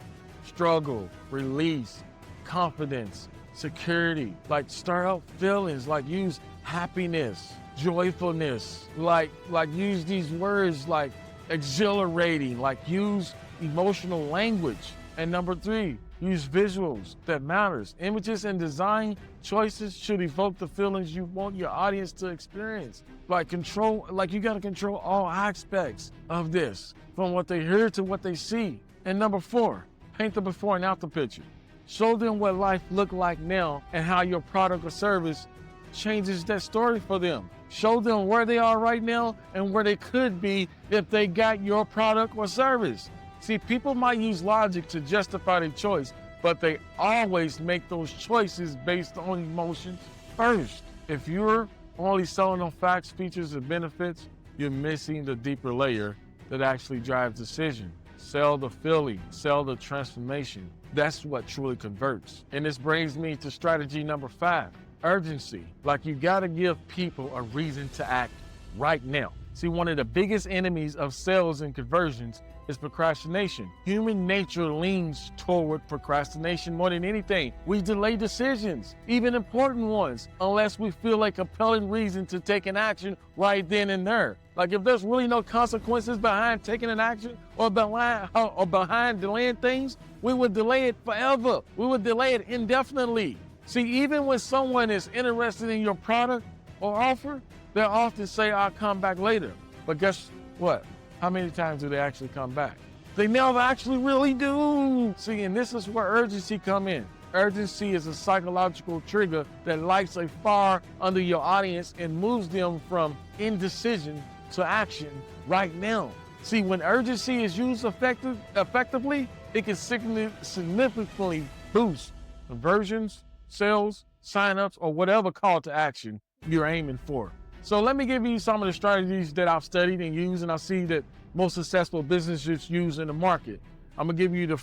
struggle, release, confidence, security. Like, stir up feelings, like use happiness, joyfulness, like use these words like exhilarating, like use emotional language. And number 3, use visuals that matters. Images and design choices should evoke the feelings you want your audience to experience. You gotta control all aspects of this, from what they hear to what they see. And number 4, paint the before and after picture. Show them what life look like now and how your product or service changes that story for them. Show them where they are right now and where they could be if they got your product or service. See, people might use logic to justify their choice, but they always make those choices based on emotions first. If you're only selling on facts, features, and benefits, you're missing the deeper layer that actually drives decision. Sell the feeling, sell the transformation. That's what truly converts. And this brings me to strategy number 5, urgency. Like, you gotta give people a reason to act right now. See, one of the biggest enemies of sales and conversions is procrastination. Human nature leans toward procrastination more than anything. We delay decisions, even important ones, unless we feel a compelling reason to take an action right then and there. Like, if there's really no consequences behind taking an action or behind delaying things, we would delay it forever. We would delay it indefinitely. See, even when someone is interested in your product or offer, they'll often say, I'll come back later. But guess what? How many times do they actually come back? They never actually really do. See, and this is where urgency come in. Urgency is a psychological trigger that lights a fire under your audience and moves them from indecision to action right now. See, when urgency is used effectively, it can significantly boost conversions, sales, signups, or whatever call to action you're aiming for. So let me give you some of the strategies that I've studied and used, and I see that most successful businesses use in the market. I'm gonna give you the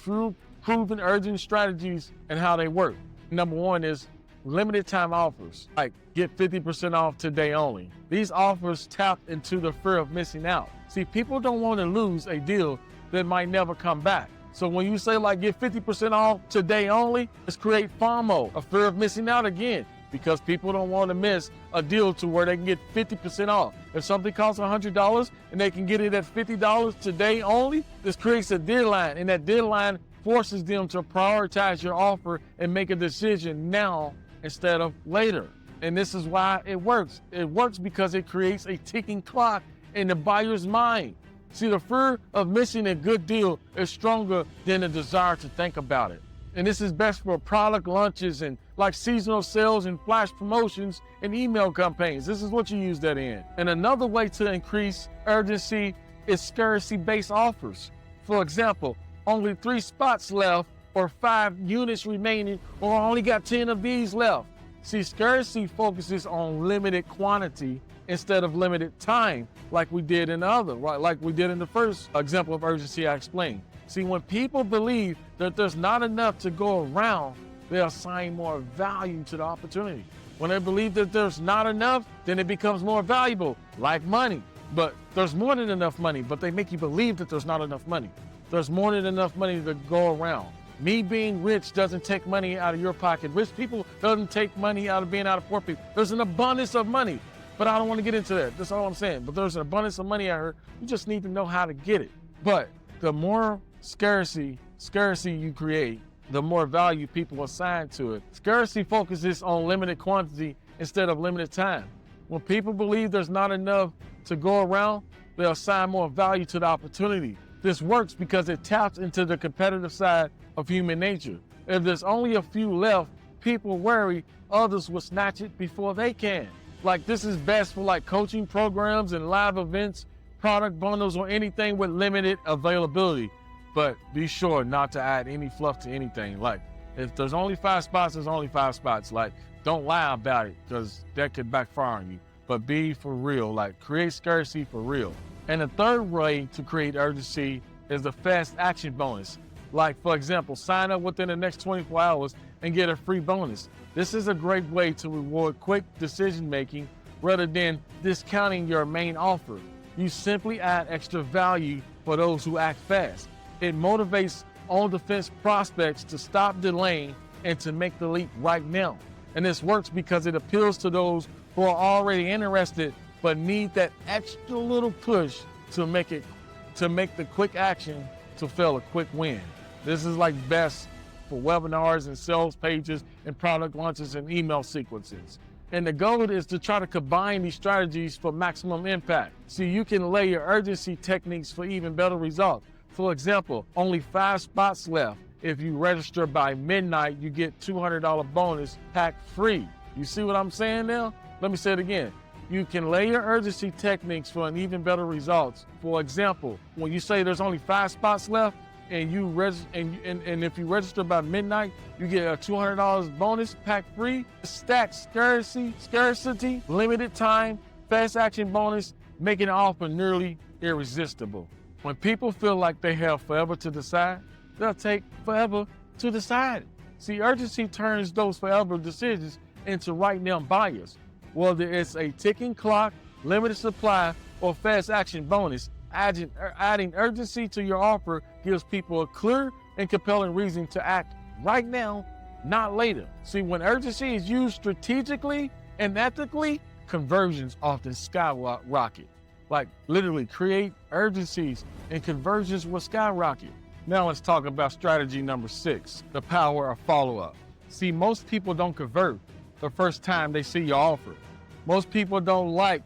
proven urgent strategies and how they work. Number one is limited time offers, like get 50% off today only. These offers tap into the fear of missing out. See, people don't want to lose a deal that might never come back. So when you say like get 50% off today only, it's create FOMO, a fear of missing out again, because people don't want to miss a deal to where they can get 50% off. If something costs $100 and they can get it at $50 today only, this creates a deadline, and that deadline forces them to prioritize your offer and make a decision now instead of later. And this is why it works. It works because it creates a ticking clock in the buyer's mind. See, the fear of missing a good deal is stronger than the desire to think about it. And this is best for product launches and like seasonal sales and flash promotions and email campaigns. This is what you use that in. And another way to increase urgency is scarcity-based offers. For example, only 3 spots left or 5 units remaining, or I only got 10 of these left. See, scarcity focuses on limited quantity instead of limited time, like we did in the first example of urgency I explained. See, when people believe that there's not enough to go around, they assign more value to the opportunity. When they believe that there's not enough, then it becomes more valuable, like money. But there's more than enough money, but they make you believe that there's not enough money. There's more than enough money to go around. Me being rich doesn't take money out of your pocket. Rich people doesn't take money out of being out of poor people. There's an abundance of money, but I don't want to get into that. That's all I'm saying. But there's an abundance of money out here. You just need to know how to get it. But the more scarcity you create, the more value people assign to it. Scarcity focuses on limited quantity instead of limited time. When people believe there's not enough to go around, they assign more value to the opportunity. This works because it taps into the competitive side of human nature. If there's only a few left, people worry others will snatch it before they can. Like, this is best for like coaching programs and live events, product bundles, or anything with limited availability. But be sure not to add any fluff to anything. Like, if there's only 5 spots, there's only 5 spots. Like, don't lie about it, because that could backfire on you. But be for real, like create scarcity for real. And the third way to create urgency is the fast action bonus. Like, for example, sign up within the next 24 hours and get a free bonus. This is a great way to reward quick decision making rather than discounting your main offer. You simply add extra value for those who act fast. It motivates on-the-fence prospects to stop delaying and to make the leap right now. And this works because it appeals to those who are already interested but need that extra little push to make the quick action to feel a quick win. This is like best for webinars and sales pages and product launches and email sequences. And the goal is to try to combine these strategies for maximum impact. So you can layer urgency techniques for even better results. For example, only 5 spots left. If you register by midnight, you get $200 bonus pack free. You see what I'm saying now? Let me say it again. You can layer urgency techniques for an even better results. For example, when you say there's only 5 spots left, and if you register by midnight, you get a $200 bonus pack free. Stack scarcity, limited time, fast action bonus, making an offer nearly irresistible. When people feel like they have forever to decide, they'll take forever to decide. See, urgency turns those forever decisions into right now buyers. Whether it's a ticking clock, limited supply, or fast action bonus, adding urgency to your offer gives people a clear and compelling reason to act right now, not later. See, when urgency is used strategically and ethically, conversions often skyrocket. Like, literally create urgencies and conversions will skyrocket. Now let's talk about strategy number 6, the power of follow-up. See, most people don't convert the first time they see your offer. Most people don't like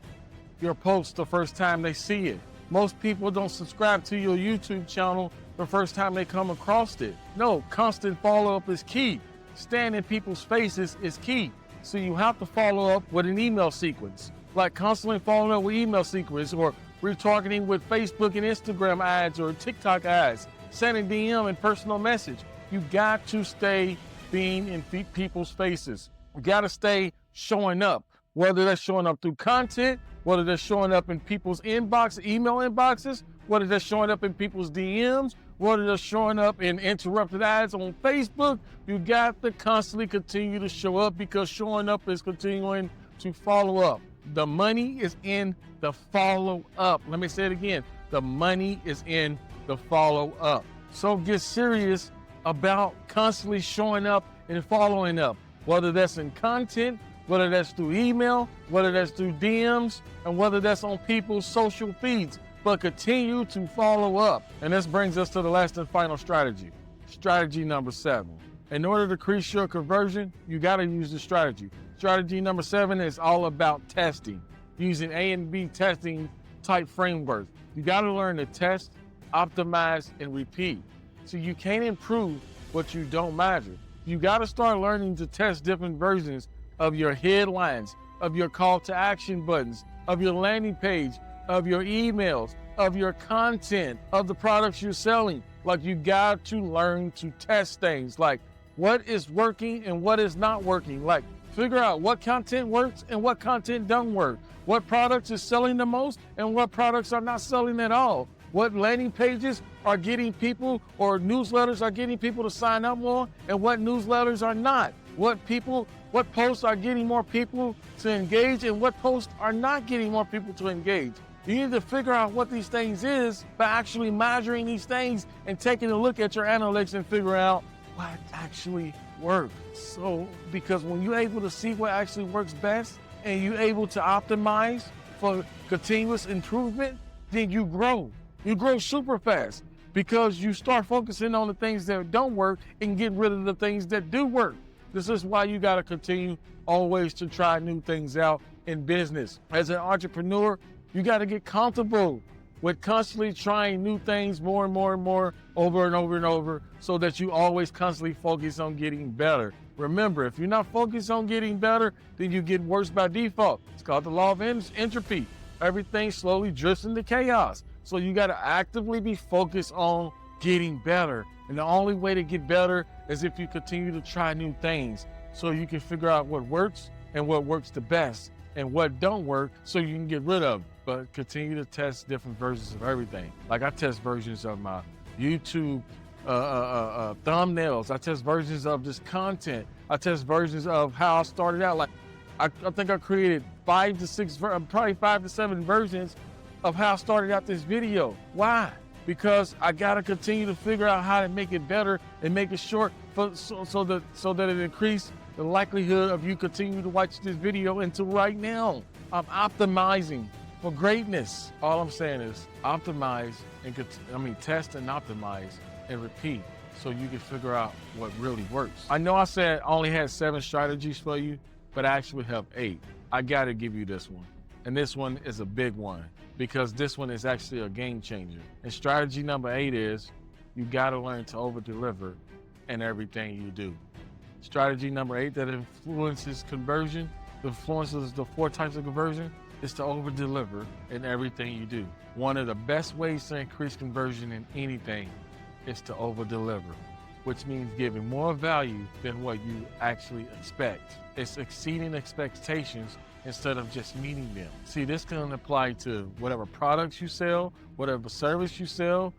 your post the first time they see it. Most people don't subscribe to your YouTube channel the first time they come across it. No, constant follow-up is key. Staying in people's faces is key. So you have to follow up with an email sequence, like constantly following up with email sequence, or retargeting with Facebook and Instagram ads or TikTok ads, sending DM and personal message. You got to stay being in people's faces. You got to stay showing up, whether that's showing up through content, whether they're showing up in people's inbox, email inboxes, whether they're showing up in people's DMs, whether they're showing up in interrupted ads on Facebook. You got to constantly continue to show up, because showing up is continuing to follow up. The money is in the follow up. Let me say it again. The money is in the follow up. So get serious about constantly showing up and following up, whether that's in content, whether that's through email, whether that's through DMs, and whether that's on people's social feeds. But continue to follow up. And this brings us to the last and final strategy. Strategy number 7. In order to increase your conversion, you got to use the strategy. Strategy number 7 is all about testing, using A and B testing type frameworks. You got to learn to test, optimize, and repeat. So you can't improve what you don't measure. You got to start learning to test different versions of your headlines, of your call to action buttons, of your landing page, of your emails, of your content, of the products you're selling. Like, you got to learn to test things, like what is working and what is not working. Like, figure out what content works and what content don't work. What products is selling the most and what products are not selling at all. What landing pages are getting people, or newsletters are getting people to sign up more, and what newsletters are not. What posts are getting more people to engage, and what posts are not getting more people to engage. You need to figure out what these things is by actually measuring these things and taking a look at your analytics and figure out what actually works. So, because when you're able to see what actually works best and you're able to optimize for continuous improvement, then you grow. You grow super fast, because you start focusing on the things that don't work and get rid of the things that do work. This is why you got to continue always to try new things out in business. As an entrepreneur, you got to get comfortable with constantly trying new things more and more and more, over and over and over, so that you always constantly focus on getting better. Remember, if you're not focused on getting better, then you get worse by default. It's called the law of entropy. Everything slowly drifts into chaos. So you got to actively be focused on getting better. And the only way to get better is if you continue to try new things, so you can figure out what works and what works the best and what don't work, so you can get rid of it. But continue to test different versions of everything. Like, I test versions of my YouTube thumbnails. I test versions of this content. I test versions of how I started out. Like, I think I created 5 to 6, probably 5 to 7 versions of how I started out this video. Why? Because I gotta continue to figure out how to make it better and make it short, so that it increases the likelihood of you continuing to watch this video until right now. I'm optimizing for greatness. All I'm saying is optimize and test and optimize and repeat, so you can figure out what really works. I know I said I only had 7 strategies for you, but I actually have 8. I gotta give you this one. And this one is a big one, because this one is actually a game changer. And strategy number 8 is, you gotta learn to over-deliver in everything you do. Strategy number 8 that influences conversion, influences the 4 types of conversion, is to over-deliver in everything you do. One of the best ways to increase conversion in anything is to over-deliver, which means giving more value than what you actually expect. It's exceeding expectations instead of just meeting them. See, this can apply to whatever products you sell, whatever service you sell,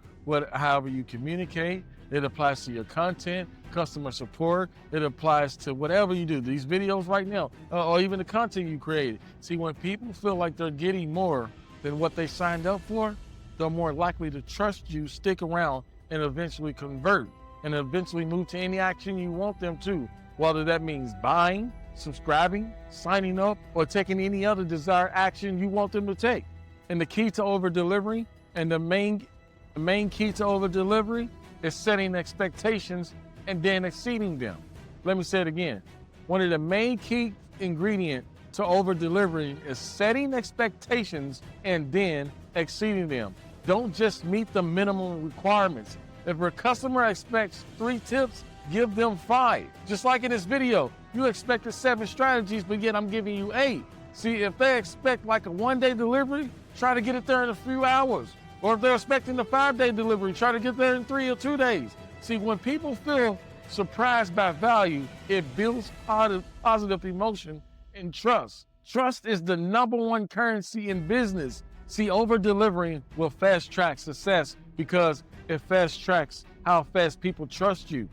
however you communicate. It applies to your content, customer support. It applies to whatever you do. These videos right now, or even the content you created. See, when people feel like they're getting more than what they signed up for, they're more likely to trust you, stick around, and eventually convert, and eventually move to any action you want them to, whether that means buying, subscribing, signing up, or taking any other desired action you want them to take. And the key to over-delivering, and the main key to over-delivery, is setting expectations and then exceeding them. Let me say it again. One of the main key ingredients to over-delivering is setting expectations and then exceeding them. Don't just meet the minimum requirements. If a customer expects 3 tips, give them 5. Just like in this video, you expected 7 strategies, but yet I'm giving you 8. See, if they expect like a 1-day delivery, try to get it there in a few hours. Or if they're expecting a 5-day delivery, try to get there in 3 or 2 days. See, when people feel surprised by value, it builds positive emotion and trust. Trust is the #1 currency in business. See, over-delivering will fast-track success because it fast-tracks how fast people trust you.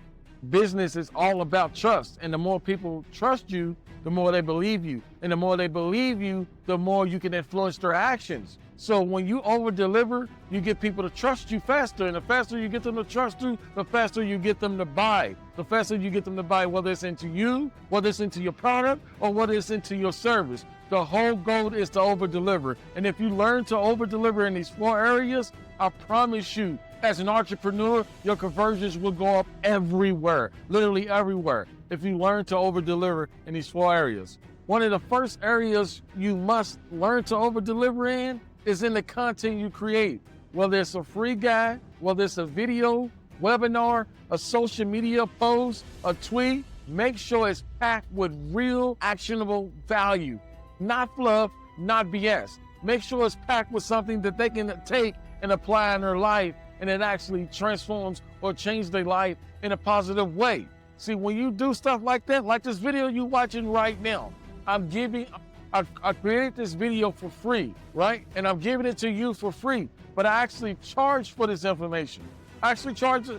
Business is all about trust, and the more people trust you, the more they believe you. And the more they believe you, the more you can influence their actions. So when you over-deliver, you get people to trust you faster, and the faster you get them to trust you, the faster you get them to buy. The faster you get them to buy, whether it's into you, whether it's into your product, or whether it's into your service. The whole goal is to over-deliver. And if you learn to over-deliver in these 4 areas, I promise you, as an entrepreneur, your conversions will go up everywhere, literally everywhere, if you learn to over-deliver in these 4 areas. One of the first areas you must learn to over-deliver in is in the content you create. Whether it's a free guide, whether it's a video, webinar, a social media post, a tweet, make sure it's packed with real actionable value. Not fluff, not BS. Make sure it's packed with something that they can take and apply in their life, and it actually transforms or changes their life in a positive way. See, when you do stuff like that, like this video you're watching right now, I created this video for free, right? And I'm giving it to you for free, but I actually charge for this information. I actually charge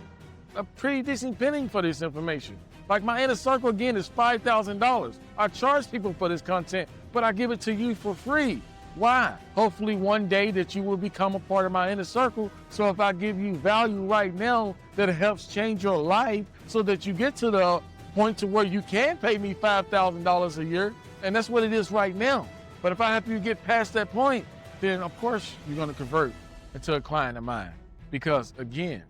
a pretty decent penny for this information. Like my inner circle, again, is $5,000. I charge people for this content, but I give it to you for free. Why? Hopefully one day that you will become a part of my inner circle. So if I give you value right now that helps change your life so that you get to the point to where you can pay me $5,000 a year, and that's what it is right now. But if I help you get past that point, then of course you're gonna convert into a client of mine. Because again,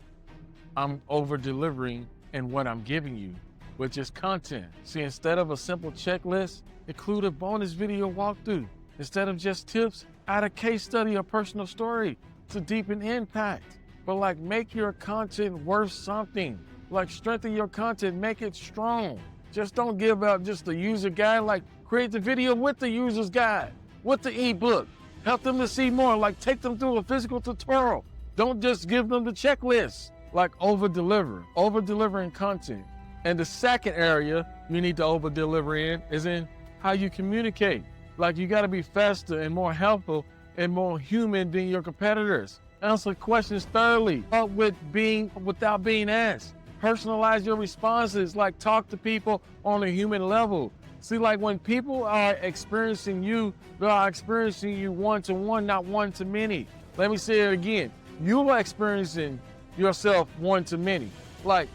I'm over-delivering in what I'm giving you, which is content. See, instead of a simple checklist, include a bonus video walkthrough. Instead of just tips, add a case study or personal story to deepen impact. But like, make your content worth something. Like, strengthen your content, make it strong. Just don't give out just the user guide. Like, create the video with the user's guide, with the ebook. Help them to see more. Like, take them through a physical tutorial. Don't just give them the checklist. Like, over-delivering content. And the second area you need to over-deliver in is in how you communicate. Like, you gotta be faster and more helpful and more human than your competitors. Answer questions thoroughly, without being asked. Personalize your responses, like talk to people on a human level. See, like when people are experiencing you, they are experiencing you one-to-one, not one-to-many. Let me say it again. You are experiencing yourself one-to-many. Like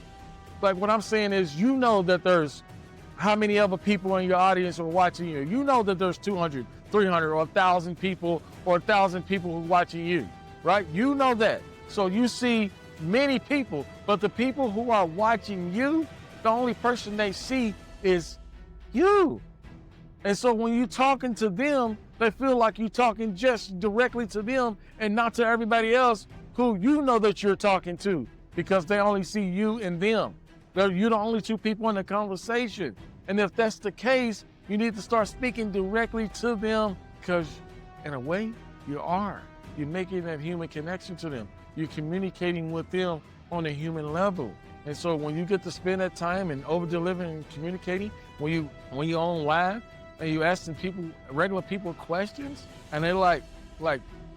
what I'm saying is, you know that there's how many other people in your audience are watching you. You know that there's 200, 300, or 1,000 people, or 1,000 people who are watching you, right? You know that. So you see many people, but the people who are watching you, the only person they see is you. And so when you're talking to them, they feel like you're talking just directly to them and not to everybody else who you know that you're talking to, because they only see you and them. You're the only 2 people in the conversation. And if that's the case, you need to start speaking directly to them, because in a way, you are. You're making that human connection to them. You're communicating with them on a human level. And so when you get to spend that time and over-delivering and communicating, when you're on live and you asking regular people questions, and they're like,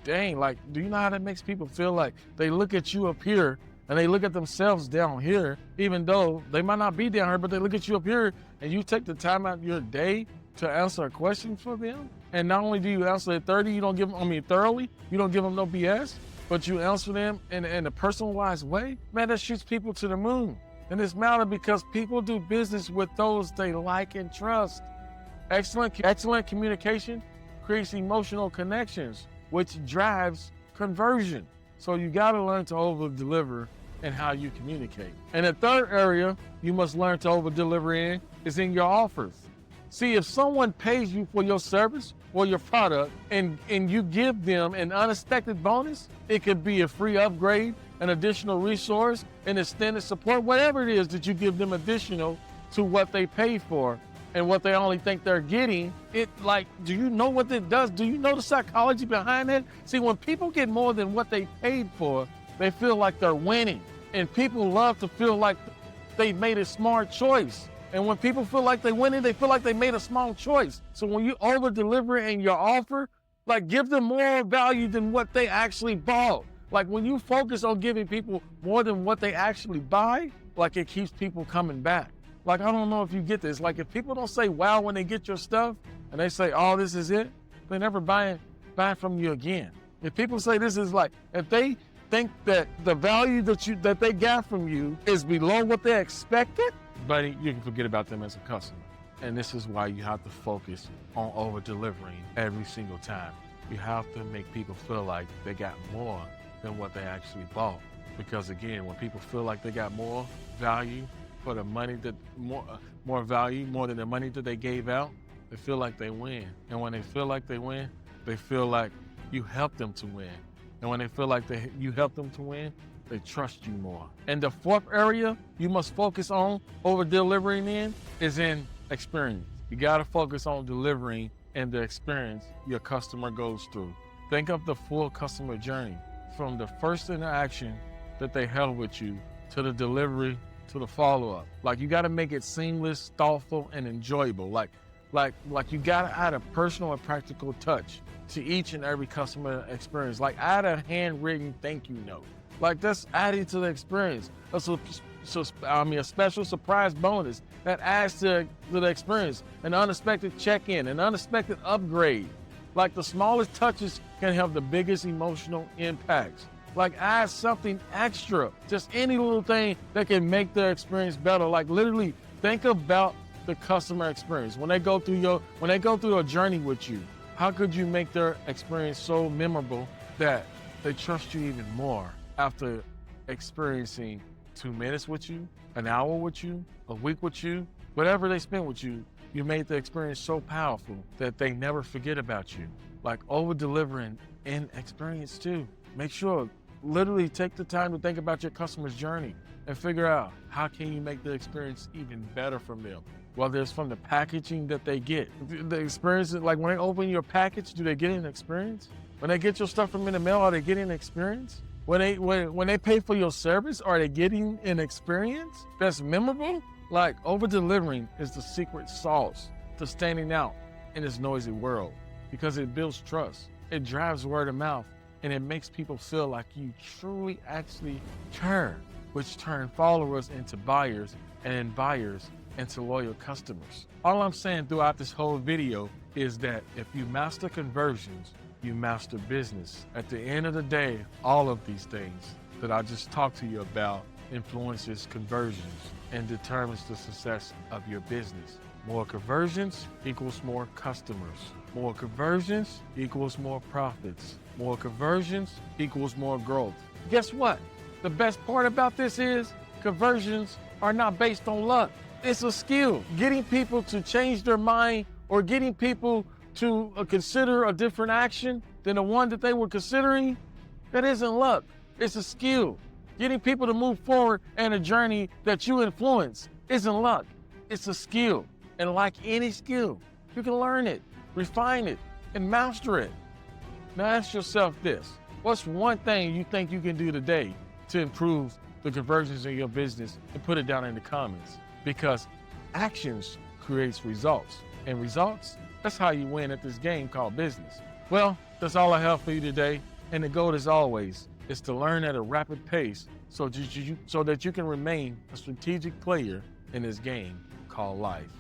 dang, like, do you know how that makes people feel? Like, they look at you up here and they look at themselves down here, even though they might not be down here, but they look at you up here, and you take the time out of your day to answer a question for them. And not only do you answer it thoroughly, you don't give them no BS, but you answer them in a personalized way. Man, that shoots people to the moon. And it's matter because people do business with those they like and trust. Excellent communication creates emotional connections, which drives conversion. So you gotta learn to over-deliver in how you communicate. And the third area you must learn to over-deliver in is in your offers. See, if someone pays you for your service or your product and you give them an unexpected bonus, it could be a free upgrade, an additional resource, an extended support, whatever it is that you give them additional to what they pay for and what they only think they're getting, do you know what it does? Do you know the psychology behind it? See, when people get more than what they paid for, they feel like they're winning. And people love to feel like they made a smart choice. And when people feel like they're winning, they feel like they made a small choice. So when you over-deliver in your offer, give them more value than what they actually bought. When you focus on giving people more than what they actually buy, it keeps people coming back. I don't know if you get this. If people don't say wow when they get your stuff and they say, oh, this is it, they never buy from you again. If people say this is if they think that the value that they got from you is below what they expected, buddy, you can forget about them as a customer. And this is why you have to focus on over-delivering every single time. You have to make people feel like they got more than what they actually bought. Because again, when people feel like they got more value for the money more value, more than the money that they gave out, they feel like they win. And when they feel like they win, they feel like you helped them to win. And when they feel like you helped them to win, they trust you more. And the fourth area you must focus on over-delivering in is in experience. You gotta focus on delivering and the experience your customer goes through. Think of the full customer journey, from the first interaction that they held with you to the delivery to the follow-up. You gotta make it seamless, thoughtful, and enjoyable. You gotta add a personal and practical touch to each and every customer experience. Add a handwritten thank you note. That's adding to the experience. A special surprise bonus that adds to the experience. An unexpected check-in, an unexpected upgrade. The smallest touches can have the biggest emotional impacts. Add something extra, just any little thing that can make their experience better. Literally think about the customer experience. When they go through a journey with you, how could you make their experience so memorable that they trust you even more after experiencing 2 minutes with you, an hour with you, a week with you, whatever they spent with you? You made the experience so powerful that they never forget about you. Over-delivering in experience too. Make sure, literally take the time to think about your customer's journey and figure out how can you make the experience even better from them. Whether it's from the packaging that they get. The experience, when they open your package, do they get an experience? When they get your stuff from in the mail, are they getting an experience? When they pay for your service, are they getting an experience that's memorable? Over-delivering is the secret sauce to standing out in this noisy world, because it builds trust, it drives word of mouth, and it makes people feel like you truly actually care, which turn followers into buyers, and buyers into loyal customers. All I'm saying throughout this whole video is that if you master conversions, you master business. At the end of the day, all of these things that I just talked to you about influences conversions and determines the success of your business. More conversions equals more customers. More conversions equals more profits. More conversions equals more growth. Guess what? The best part about this is conversions are not based on luck. It's a skill. Getting people to change their mind or getting people to consider a different action than the one that they were considering, that isn't luck. It's a skill. Getting people to move forward in a journey that you influence isn't luck. It's a skill. And like any skill, you can learn it, refine it, and master it. Now ask yourself this. What's one thing you think you can do today to improve the conversions in your business? And put it down in the comments. Because actions creates results. And results, that's how you win at this game called business. Well, that's all I have for you today. And the goal, as always, is to learn at a rapid pace so that you can remain a strategic player in this game called life.